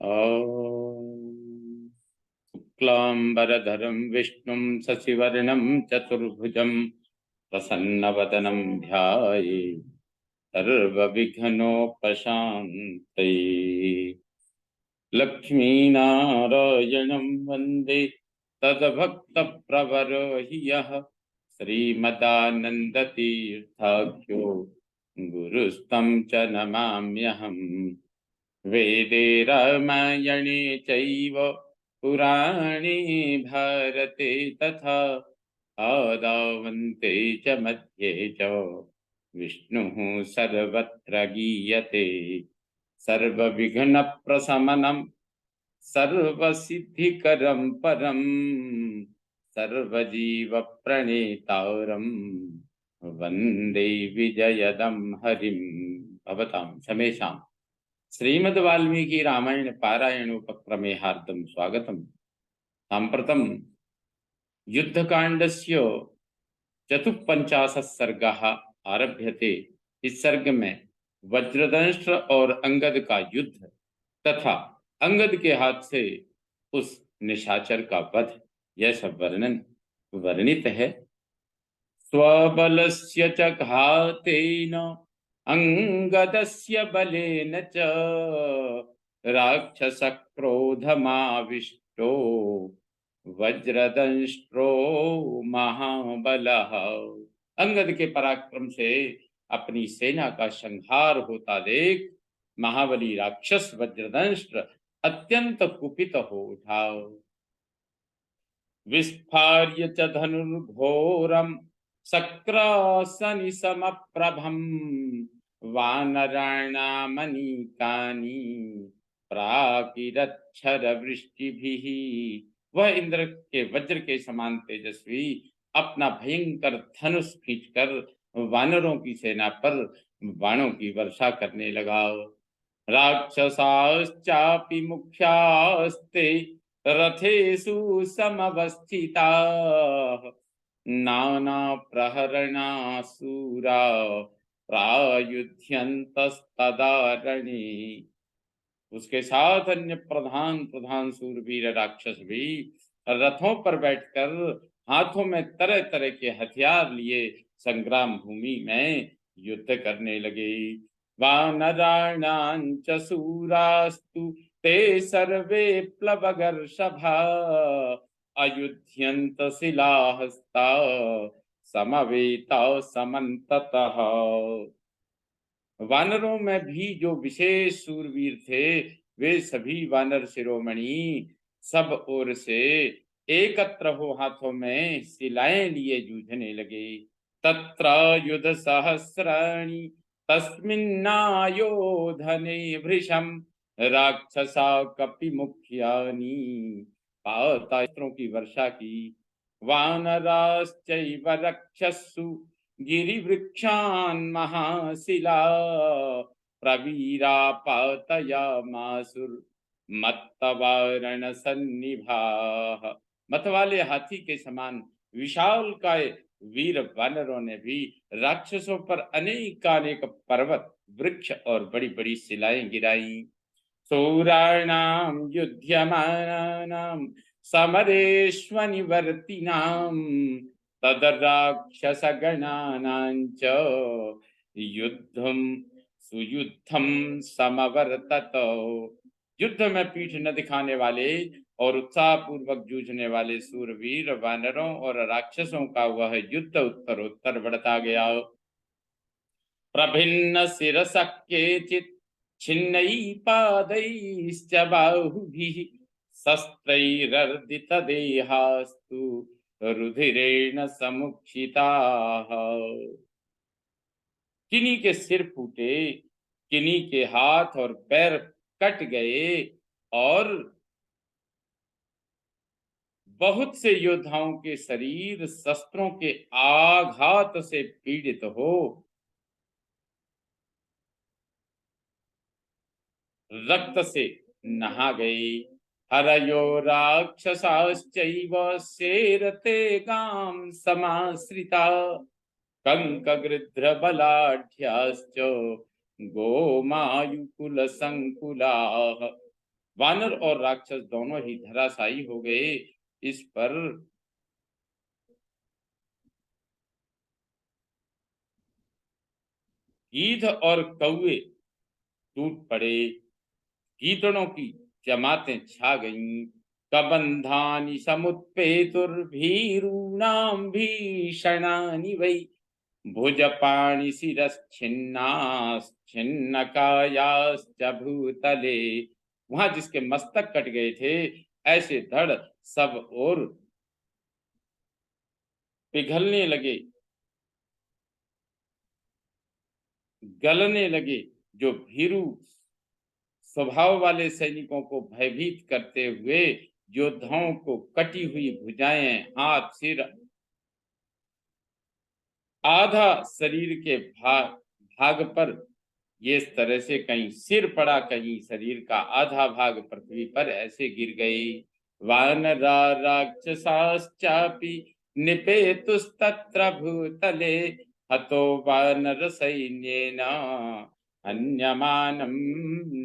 ॐ शुक्लाम्बरधरं विष्णुं शशिवर्णं चतुर्भुजं प्रसन्नवदनं ध्यायेत् सर्वविघ्नोपशान्तये। लक्ष्मीनारायणं वन्दे तद्भक्तप्रवरो हि यः श्रीमदानन्दतीर्थाख्यो गुरुस्तं च नमाम्यहम्। वेदे रामायणे चैव पुराणे भारते तथा आदावन्ते च मध्ये च विष्णुः सर्वत्र गीयते। सर्वविघ्नप्रशमनं सर्वसिद्धिकरं परं सर्वजीवप्रणेतारं वन्दे विजयदं हरिं। भवतां समेषां श्रीमद् वाल्मीकि रामायण पारायणोपक्रमे हार्दं स्वागतम्। साम्प्रतं युद्धकाण्डस्य 54 सर्गः आरभ्यते। इस सर्ग में वज्रदंष्ट्र और अंगद का युद्ध तथा अंगद के हाथ से उस निशाचर का वध, यह सब वर्णन वर्णित है। स्वबलस्य च घातेन अंगदस्य बलेन च राक्षस क्रोधमाविष्टो वज्रदंष्ट्रो महाबलः। अंगद के पराक्रम से अपनी सेना का संहार होता देख महाबली राक्षस वज्रदंष्ट्र अत्यंत कुपित हो उठा। विस्फार्य च धनुर्घोरम शक्रासनि समप्रभम वानराणामनीकानि प्राकिरच्छर वृष्टिभिः। वह इंद्र के वज्र के समान तेजस्वी अपना भयंकर धनुष खींचकर वानरों की सेना पर बाणों की वर्षा करने लगा। राक्षसाश्चापि मुख्यास्ते रथेषु समवस्थिताः नाना प्रहरणासुरा प्रायुध्यन्तस्तदा रणे। उसके साथ अन्य प्रधान प्रधान सूरवीर राक्षस भी रथों पर बैठकर हाथों में तरह तरह के हथियार लिए संग्राम भूमि में युद्ध करने लगे। वानराणांच सूरास्तु ते सर्वे प्लवगर्षभा अयुध्यंत शिलाहस्ता समवेता समन्ततः। वानरों में भी जो विशेष सूरवीर थे वे सभी वानर शिरोमणि सब ओर से एकत्र हो हाथों में शिलाएं लिए जूझने लगे। तत्र युध सहस्राणि तस्मिन्नायोधने भृशम राक्षसा कपिमुख्यानि पातास्त्रों की वर्षा की। वानराश्चैव रक्षस्सु गिरिवृक्षान् महाशिला प्रवीरा पातयामासुर्मत्तवारण सन्निभाः। मत वाले हाथी के समान विशाल काय वीर वानरों ने भी राक्षसों पर अनेकानेक पर्वत वृक्ष और बड़ी बड़ी शिलाएं गिराई। सूराणां युध्यमानानां समरेष्वनिवर्तिनां तद्राक्षसगणानां च युद्धं सुयुद्धं समवर्तत। युद्ध में पीठ न दिखाने वाले और उत्साह पूर्वक जूझने वाले सूरवीर वानरों और राक्षसों का वह युद्ध उत्तरोत्तर बढ़ता गया। प्रभिन्न शिरसः केचित् छिन्नैः बाहुभिः शस्त्रैरर्दितदेहास्तु रुधिरेण समुक्षिताः। किन्हीं के सिर फूटे, किन्हीं के हाथ और पैर कट गए और बहुत से योद्धाओं के शरीर शस्त्रों के आघात से पीड़ित हो रक्त से नहा गई। हरयो राक्षसाश्चैव शेरते गां समाश्रिता कंकगृध्र बलाढ्याश्च गोमायुकुल संकुलाः। वानर और राक्षस दोनों ही धराशायी हो गए। इस पर गीध और कौवे टूट पड़े। गीदड़ों की जमातें छा गईं। कबंधानि समुत्पेतुर्भीरूणाम भीषणानि वै भुजपाणि शिरश्छिन्नाश्छिन्नकायाश्च भूतले। वहां जिसके मस्तक कट गए थे, ऐसे धड़ सब और पिघलने लगे, गलने लगे। जो भीरू स्वभाव वाले सैनिकों को भयभीत करते हुए योद्धाओं को कटी हुई भुजाएं, हाथ, सिर, आधा शरीर के भाग भाग पर ये इस तरह से कहीं सिर पड़ा, कहीं शरीर का आधा भाग पृथ्वी पर ऐसे गिर गई। वानरा राक्षसाश्चापि निपेतुस्तत्र भूतले हतो वानर सैन्येन हन्यमानं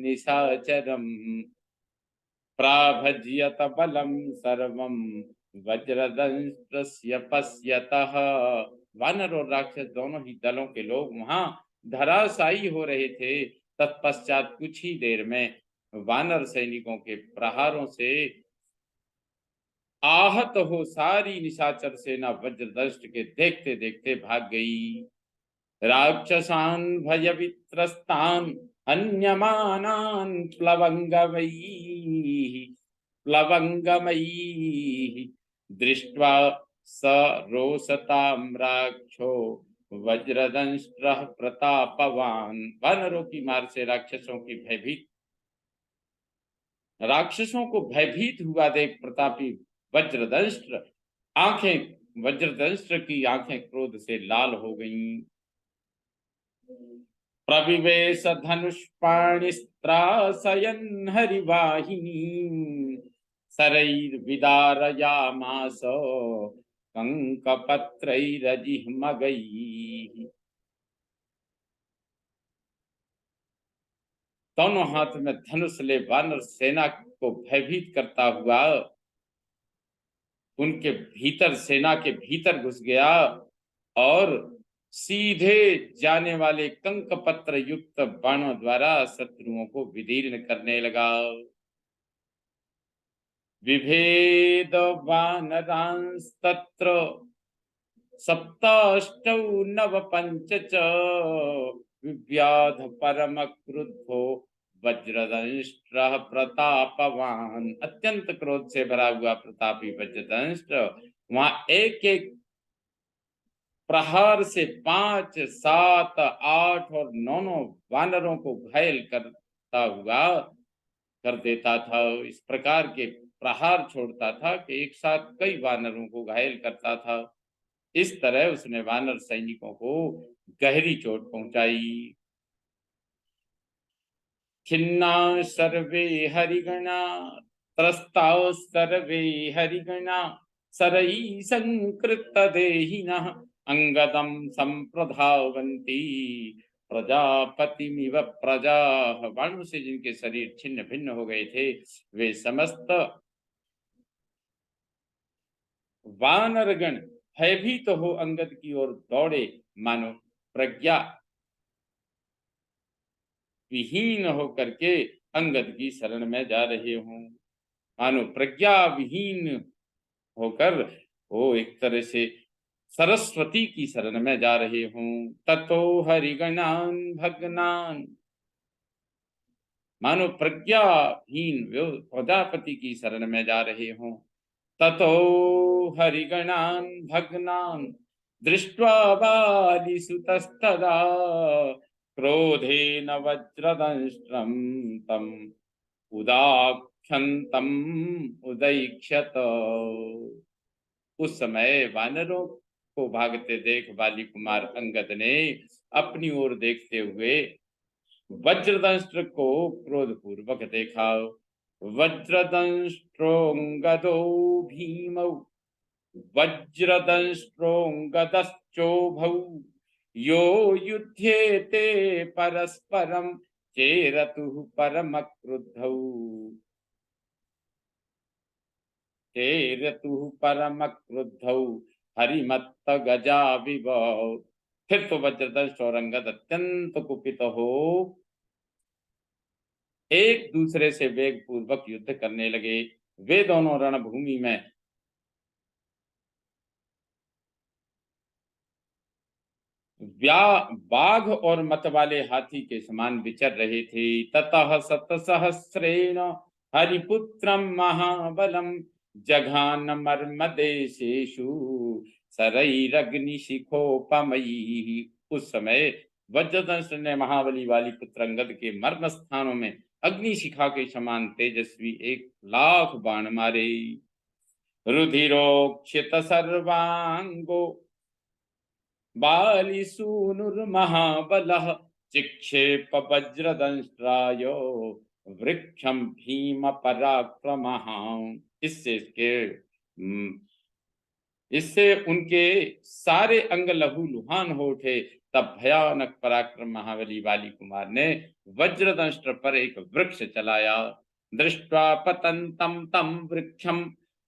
निशाचरम् प्राभज्यत बलं सर्वं वज्रदंष्ट्रस्य पश्यतः। वानर और राक्षस दोनों ही दलों के लोग वहां धराशायी हो रहे थे। तत्पश्चात कुछ ही देर में वानर सैनिकों के प्रहारों से आहत हो सारी निशाचर सेना वज्रदंष्ट के देखते देखते भाग गई। राक्षसान् भयवित्रस्तान् हन्यमानान् प्लवंगमयीः दृष्ट्वा स रोषतां राक्षो वज्रदंष्ट्रः प्रतापवान्। वानरों की मार से राक्षसों को भयभीत हुआ देख प्रतापी वज्रदंष्ट्र वज्रदंष्ट्र की आंखें क्रोध से लाल हो गईं। प्रविवेश धनुष्पाणिस्त्रासयन् हरिवाहिनी शरैर्विदारयामास कंकपत्रैरजिह्मगैः। दोनों हाथ में धनुष ले वानर सेना को भयभीत करता हुआ उनके भीतर, सेना के भीतर घुस गया और सीधे जाने वाले कंक पत्र युक्त बाणों द्वारा शत्रुओं को विदीर्ण करने लगा। विभेद वानरांस्तत्र सप्ताष्टौ नव पंच च विव्याध परम क्रुद्धो वज्रदंष्ट्र प्रतापवान। अत्यंत क्रोध से भरा हुआ प्रतापी वज्रदंष्ट्र वहां एक एक प्रहार से 5, 7, 8 और 9 वानरों को घायल करता हुआ कर देता था। इस प्रकार के प्रहार छोड़ता था कि एक साथ कई वानरों को घायल करता था। इस तरह उसने वानर सैनिकों को गहरी चोट पहुंचाई। खिन्ना सर्वे हरिगणा त्रस्ताः सर्वे हरिगणा शरैः संकृत देहिनः अंगदं संप्रधावन्ति प्रजापतिमिव प्रजाः। बाणों से जिनके शरीर छिन्न भिन्न हो गए थे, वे समस्त वानरगण भयभीत हो अंगद की ओर दौड़े, मानो प्रज्ञा विहीन होकर के अंगद की शरण में जा रहे हों। मानो प्रज्ञा विहीन होकर वो एक तरह से सरस्वती की शरण में जा रहे हों। ततो हरिगणान भगनान, मानो प्रज्ञाहीन वे प्रजापति की शरण में जा रहे हों। ततो हरिगणान भगनान दृष्ट्वा बालिसुतस्तदा क्रोधेन वज्रदंष्ट्रं तम उदाख्यन्तम उदैक्षत। उस समय वानरों को भागते देख बाली कुमार अंगद ने अपनी ओर देखते हुए वज्रदंष्ट्र को क्रोधपूर्वक देखा। वज्रदंष्ट्रोंगदो भीमौ वज्रदंष्ट्रोंगदश्चोभौ यो युध्येते परस्परं चेरतुः परमक्रुद्धौ। हेरतु परम क्रुद्धौ हरिमत्त गजा विभौ। फिर तो वज्रदंष्ट और अंगद अत्यंत कुपित हो एक दूसरे से वेग पूर्वक युद्ध करने लगे। वे दोनों रणभूमि में बाघ और मतवाले हाथी के समान विचर रहे थे। ततः शतसहस्रेण हरिपुत्रम महाबलम जघान मर्मदेशेषु सरैरग्निशिखोपमयी। उस समय वज्रदंश ने महाबली वाली पुत्र अंगद के मर्म स्थानों में अग्निशिखा के समान तेजस्वी 1,00,000 बाण मारे। रुधिरोक्षित सर्वांगो बालिसूनुर्महाबलः चिक्षेप वज्रदंष्ट्रायो वृक्षम भीम पराक्रमः। इससे इसके इससे उनके सारे अंग लहूलुहान हो उठे। तब भयानक पराक्रम महाबली वाली कुमार ने वज्रदंष्ट्र पर एक वृक्ष चलाया। दृष्ट्वा पतंतम तम वृक्षम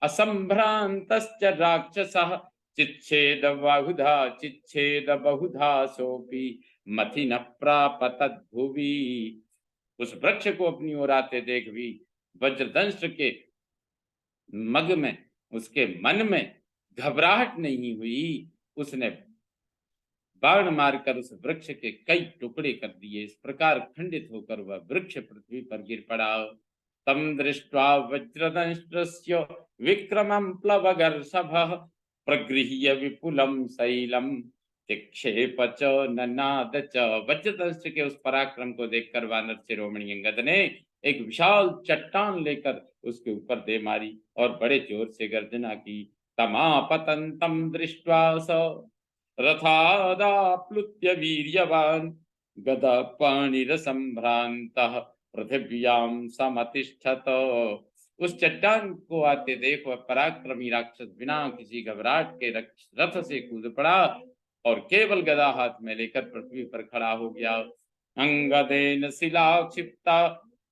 असंभ्रांतश्च राक्षसः चिच्छेद बहुधा सोपी मथि न प्रापतत भुवि। उस वृक्ष को अपनी ओर आते देख भी वज्रदंष्ट्र के मग में, उसके मन में घबराहट नहीं हुई। उसने बाण मारकर उस वृक्ष के कई टुकड़े कर दिए। इस प्रकार खंडित होकर वह वृक्ष पृथ्वी पर गिर पड़ा। तम दृष्ट्वा वज्रदंष्ट्रस्य विक्रमं प्लवगर्षभः प्रगृह्य विपुलम शैलम तिक्षेप च ननाद च। वज्रदंष्ट्र के उस पराक्रम को देखकर वानर शिरोमणि अंगद ने एक विशाल चट्टान लेकर उसके ऊपर दे मारी और बड़े जोर से गर्जना की। तमापतंतम दृष्ट्वा स रथादाप्लुत्य वीर्यवान् गदा पाणिरसंभ्रान्तः पृथिव्यां समतिष्ठत। उस चट्टान को आते देख वह पराक्रमी राक्षस बिना किसी घबराहट के रथ से कूद पड़ा और केवल गदा हाथ में लेकर पृथ्वी पर खड़ा हो गया। अंगदेन शिला क्षिप्ता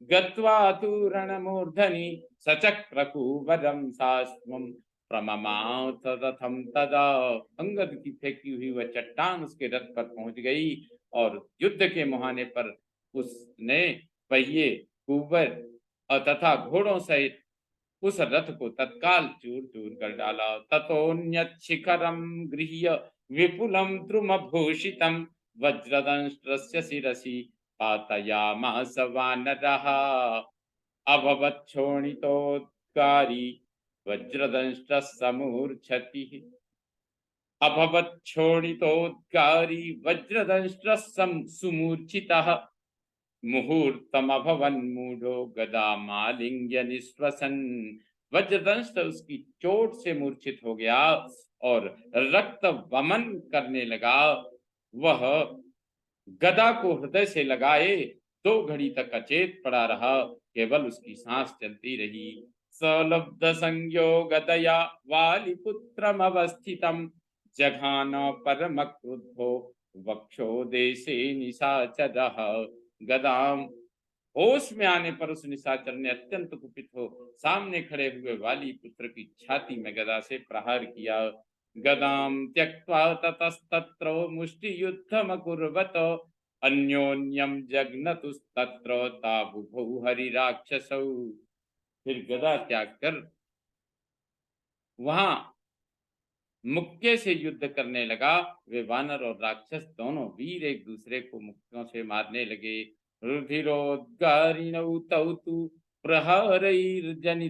गत्वा तु रणमूर्धनि सचक्रकुवरं सास्त्वं प्रममाथ रथम तदा। अंगद की फेंकी हुई वह चट्टान उसके रथ पर पहुंच गई और युद्ध के मुहाने पर उसने पहिए, कुंवर तथा घोड़ों सहित उस रथ को तत्काल चूर चूर कर डाला। ततोन्यत शिखरम गृह्य विपुलम द्रुमभूषितम वज्रदंष्ट्रस्य शिरसि पातयामास वानरः अभवत् क्षोणितोद्गारी वज्रदंष्ट्रः समूर्च्छति। अभवत् क्षोणितोद्गारी वज्रदंष्ट्रः सुमूर्छितः मुहूर्तमभवन्मूढो गदामालिंग्य निःश्वसन्। वज्रदंश उसकी चोट से मूर्छित हो गया और रक्त वमन करने लगा। वह गदा को हृदय से लगाए 2 घड़ी तक अचेत पड़ा रहा। केवल उसकी सांस चलती रही। सलब्ध संज्ञो गदया वालिपुत्रम अवस्थितम जघान परम क्रुद्धो वक्षो देशे निशाचरः। गदाम होश में आने पर उस निशाचर ने अत्यंत कुपित हो सामने खड़े हुए वाली पुत्र की छाती में गदा से प्रहार किया। गदाम त्यक्त्वा ततस्तत्र मुष्टि युद्धम कुर्वत अन्योन्यम जग्नतुस्तत्र ताबुभौ हरिराक्षसौ। फिर गदा त्याग कर वहां मुक्के से युद्ध करने लगा। वे वानर और राक्षस दोनों वीर एक दूसरे को मुक्कों से मारने लगे। रुधिरोद्गारिणौ तौ तु प्रहारैर्जनितश्रमौ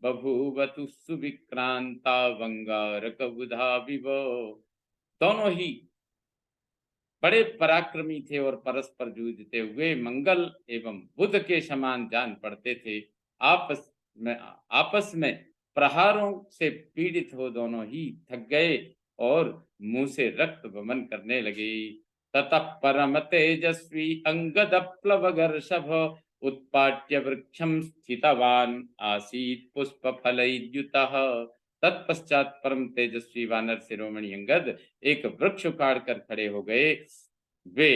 बभूवतु सुविक्रांता वंगारकबुधा विभो। दोनों ही बड़े पराक्रमी थे और परस्पर जूझते हुए मंगल एवं बुध के समान जान पड़ते थे। आपस में प्रहारों से पीड़ित हो दोनों ही थक गए और मुंह से रक्त वमन करने लगे। ततः परम तेजस्वी अंगद प्लवगर्षभ उत्पाट्य वृक्षम स्थितवान आसीत पुष्प फलैर्युतः। तत्पश्चात परम तेजस्वी वानर शिरोमणि अंगद एक वृक्ष उखाड़ कर खड़े हो गए। वे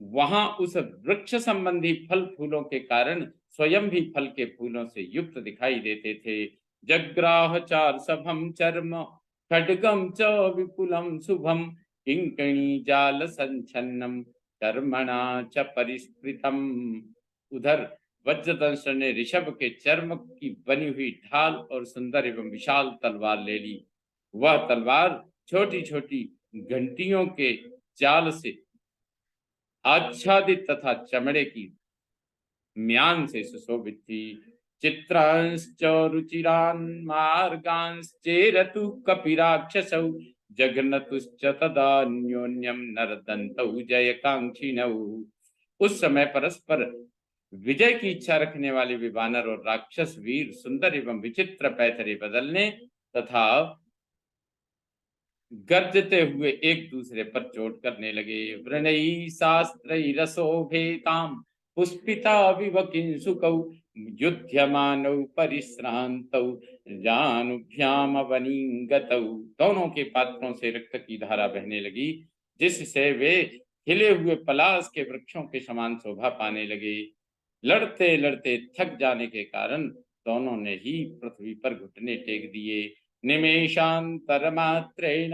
वहां उस वृक्ष संबंधी फल फूलों के कारण स्वयं भी फल के फूलों से युक्त दिखाई देते थे। जग्राह चार्षभं चर्म खड्गं च विपुलं शुभं किंकणी जाल संच्छन्नम कर्मणा च परिस्कृतम। उधर वज्रदंश ने ऋषभ के चर्म की बनी हुई ढाल और सुंदर एवं विशाल तलवार ले ली। वह तलवार छोटी छोटी घंटियों के जाल से आच्छादित तथा चमड़े की म्यान से सुशोभित थी। चित्रांश्च रुचिरान् मार्गांश्चेरतु कपिराक्षसौ जघनतुश्च तदान्योन्यं नरदन्तौ जयकांक्षिणौ। उस समय परस्पर विजय की इच्छा रखने वाले वे वानर और राक्षस वीर सुंदर एवं विचित्र पैतरे बदलने तथा गर्जते हुए एक दूसरे पर चोट करने लगे। व्रणै शास्त्रै रसोभेताम पुष्पिता विव किंसुकौ युध्यमानौ परिश्रांतौ जानुभ्याम वनिंगतौ। दोनों के पात्रों से रक्त की धारा बहने लगी, जिससे वे खिले हुए पलाश के वृक्षों के समान शोभा पाने लगे। लड़ते लड़ते थक जाने के कारण दोनों ने ही पृथ्वी पर घुटने टेक दिए। निमेषान्तरमात्रेण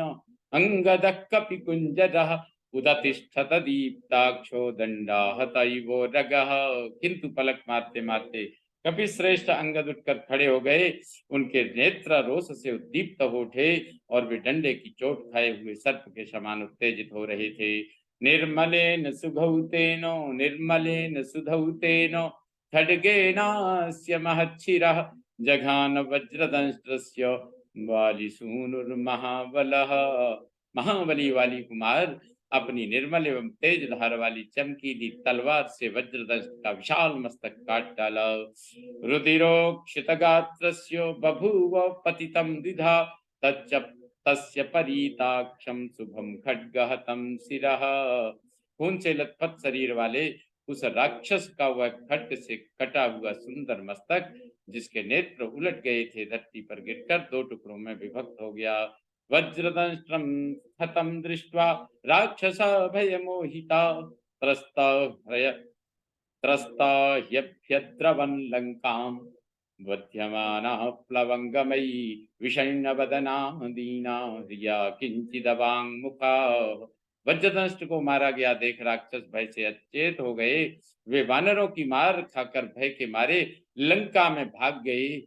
अंगदः कपिकुञ्जरः उदतिष्ठत दीप्ताक्षो दंडाहतैवोरगः। किंतु पलक मारते मारते कपिश्रेष्ठ अंगद उठकर खड़े हो गए। उनके नेत्र रोष से उद्दीप्त हो उठे और वे डंडे की चोट खाए हुए सर्प के समान उत्तेजित हो रहे थे। निर्मलेन सुघौतेनो निर्मलेन सुधौतेनो खड्गेनास्य महच्छिरः जघान वज्रदंष्ट्रस्य वालिसूनुर्महाबलः। महाबली वाली कुमार अपनी निर्मल एवं तेज धार वाली चमकीली तलवार से वज्रदंष्ट का विशाल मस्तक काट डाला। रुधिरोक्षित गात्रस्य बभूव पतितं द्विधा तच्च तस्य परीताक्षं शुभम खड्गहतं शिरः। खून से लथपथ शरीर वाले उस राक्षस का वह खड्ग से कटा हुआ सुंदर मस्तक, जिसके नेत्र उलट गए थे, धरती पर गिरकर दो टुकड़ों में विभक्त हो गया। वज्रदंष्ट्रं हतं दृष्ट्वा राक्षसा भयमोहिता त्रस्ता त्रस्ता ह्यभ्यद्रवन् लंकाम् वध्यमाना प्लवंगमयी विषण्णवदना दीना हिया किंचिदवांगमुखा। वज्रदंष्ट को मारा गया देख राक्षस भय से अचेत हो गए। वे वानरों की मार खाकर भय के मारे लंका में भाग गए।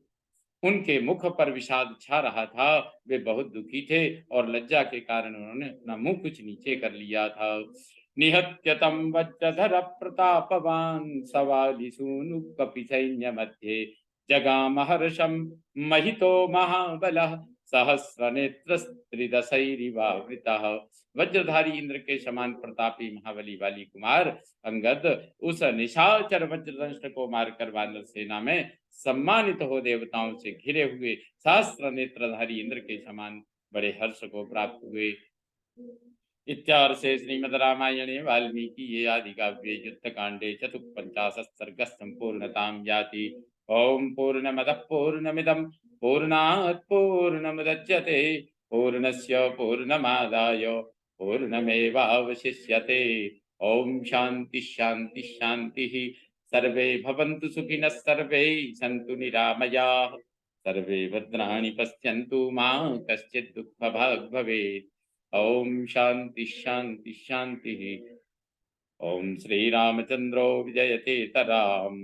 उनके मुख पर विषाद छा रहा था। वे बहुत दुखी थे और लज्जा के कारण उन्होंने अपना मुंह कुछ नीचे कर लिया था। निहत्यतम वज्रधर प्रतापवान सवादिसूनु कपि सैन्य मध्ये जगाम हर्षम महितो महाबलः सहस्र नेत्र त्रिदशैरिवावृतः। वज्रधारी इंद्र के समान प्रतापी महाबली वाली कुमार अंगद उस निशाचर वज्रदंष्ट को मारकर वानर सेना में सम्मानित हो देवताओं से घिरे हुए सहस्त्र नेत्रधारी इंद्र के समान बड़े हर्ष को प्राप्त हुए। इत्यार्षे श्रीमद् रामायणे वाल्मीकि आदि काव्ये युद्धकांडे चतुःपञ्चाशत् सर्गः सम्पूर्णतां याति। ओम पूर्णमदः पूर्णमिदं पूर्णात् पूर्णमुदच्यते पूर्णस्य पूर्णमादाय पूर्णमेवावशिष्यते। ओम शांति शांति शांति। सर्वे भवन्तु सुखिनः सर्वे सन्तु निरामयाः सर्वे भद्राणि पश्यन्तु मा कश्चित् दुःखभाग् भवेत्। ओम शांति शांति शांति। ओम श्री रामचंद्रो विजयते तराम।